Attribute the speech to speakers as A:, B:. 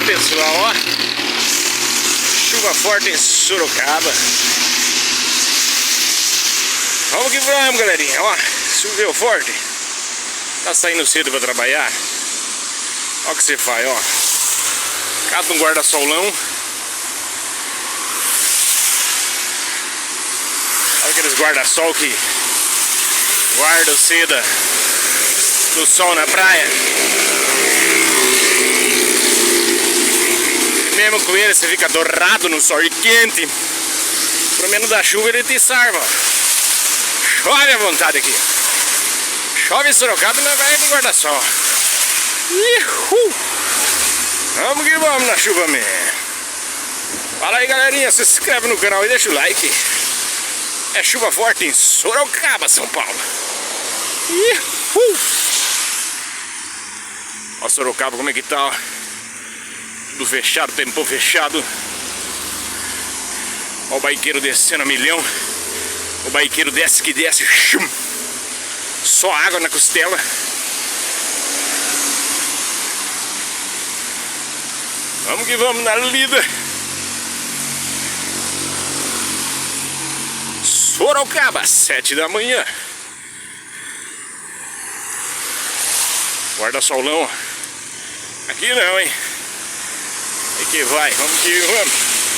A: pessoal, ó. Chuva forte em Sorocaba. Vamos que vamos, galerinha, ó. Choveu forte. Tá saindo cedo pra trabalhar. Ó o que você faz, ó. Cata um guarda-solão. Olha aqueles guarda-sol que guardam seda do sol na praia. Mesmo com ele você fica dourado no sol e quente. Pelo menos da chuva ele te salva. Chove à vontade aqui. Chove em Sorocaba e não vai de guarda-sol. Vamos que vamos na chuva mesmo. Fala aí, galerinha, se inscreve no canal e deixa o like. É chuva forte em Sorocaba, São Paulo. Ó Sorocaba como é que tá, ó. Tudo fechado, tempão fechado. Ó o baiqueiro descendo a milhão. O baiqueiro desce que desce. Só água na costela. Vamos que vamos na lida. Sorocaba, 7 da manhã. Guarda-solão. Aqui não, hein. Aqui vai, vamos que vamos.